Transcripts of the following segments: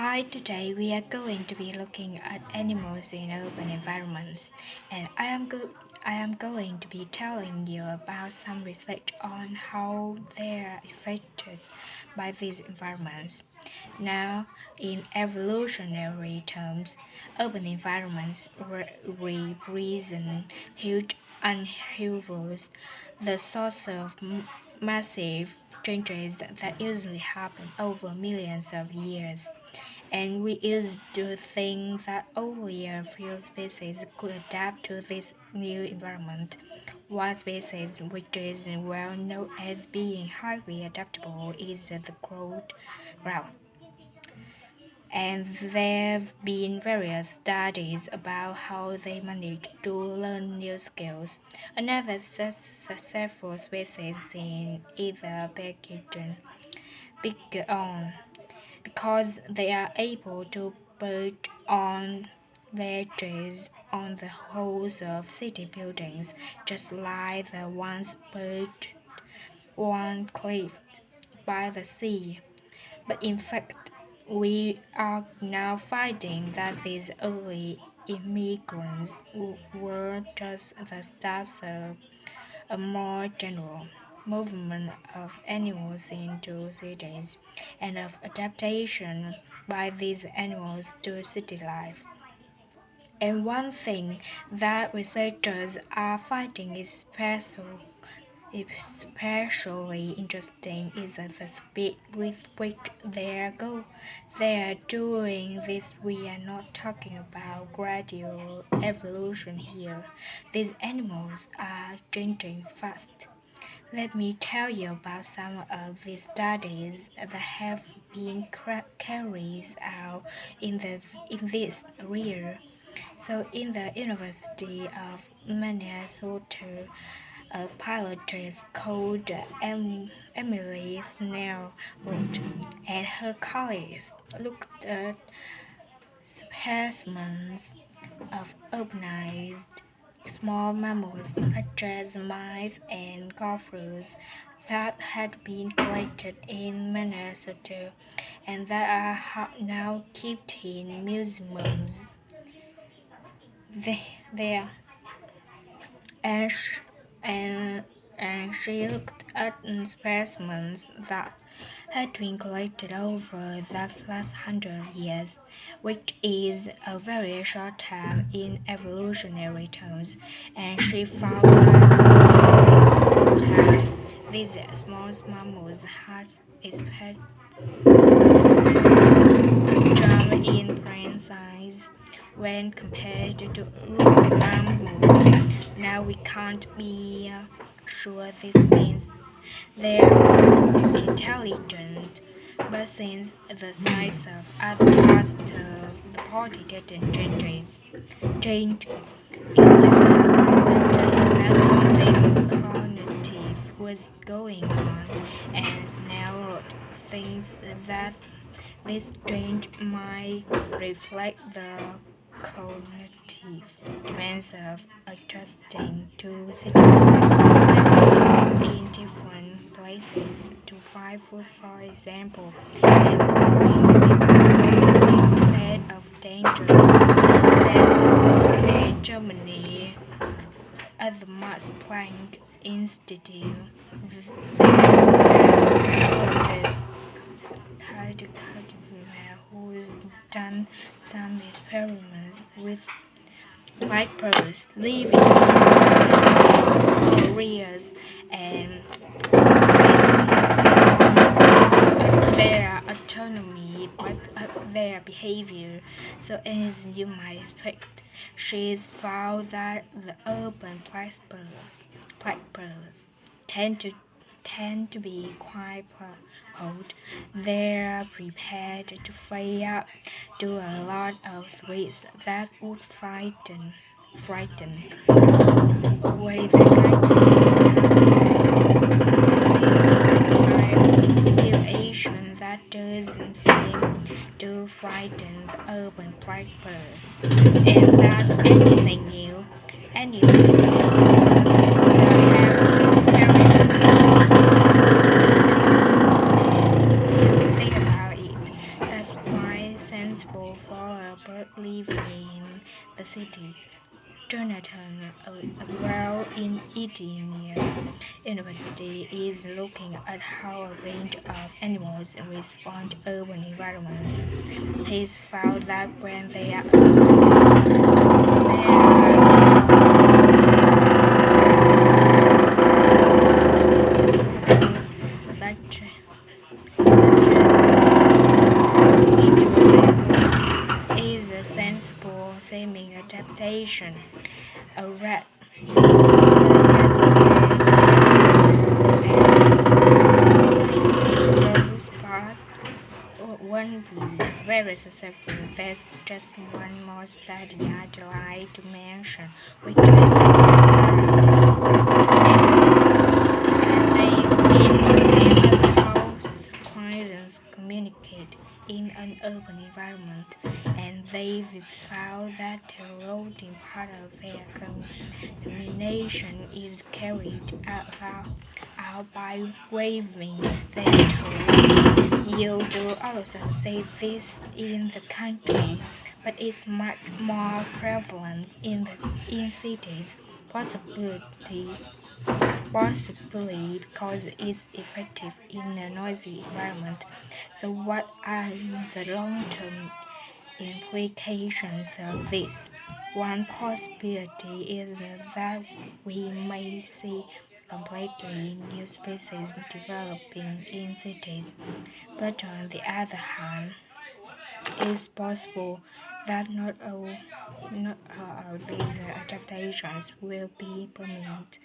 Hi, today we are going to be looking at animals in urban environments, and I am going to be telling you about some research on how they are affected by these environments. Now, in evolutionary terms, urban environments represent huge upheavals, the source of massive changes that usually happen over millions of years. And we used to think that only a few species could adapt to this new environment. One species which is well known as being highly adaptable is the ground. And there have been various studies about how they manage to learn new skills. Another successful species is the pigeon because they are able to perch on ledges on the halls of city buildings, just like the ones perched on cliffs by the sea. But in fact, we are now finding that these early immigrants were just the start of a more general movement of animals into cities and of adaptation by these animals to city life. And one thing that researchers are finding especially interesting is the speed with which they are doing this. We are not talking about gradual evolution here. These animals are changing fast. Let me tell you about some of the studies that have been carried out in this area. So, in the University of Minnesota, a biologist called Emily Snell wrote, and her colleagues looked at specimens of urbanized small mammals such as mice and gophers that had been collected in Minnesota and that are now kept in museums there. And, sh- and, and she looked at specimens that had been collected over the last 100 years, which is a very short time in evolutionary terms, and she found that these small mammals had jump in brain size when compared to mammals. Now we can't be sure this means they're intelligent, but since the size of other parts of the body didn't change, it suggests that something cognitive was going on, and Snell thinks that this change might reflect the cognitive demands of adjusting to city life in different places to find food, for example, and coping instead of dangers. In Germany, at the Max Planck Institute, who's done some experiments with vipers living in areas and their autonomy but their behavior. So as you might expect, she's found that the urban blackbirds tend to be quite bold. They're prepared to face up to a lot of threats that would frighten away the situation that doesn't seem to frighten the urban blackbirds. And that's anything new, anything that have experienced. Think about it. That's why quite sensible for a bird living in the city. Jonathan, a well-eating university, is looking at how a range of animals respond to urban environments. He's found that when they are such is a sensible seeming adaptation. A rat grows past won't be very successful. There's just one more study I'd like to mention, which is how squirrels communicate in an urban environment, and they've found that the routing part of their communication is carried out by waving their toes. You do also see this in the country, but it's much more prevalent in cities, possibly because it's effective in a noisy environment. So, what are the long-term implications of this? One possibility is that we may see completely new species developing in cities, but on the other hand, it's possible that not all of these adaptations will be permanent.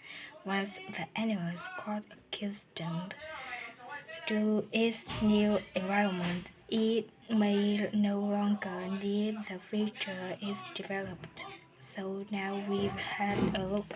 Once the animals got accustomed to its new environment, it may no longer need the feature it's developed. So now we've had a look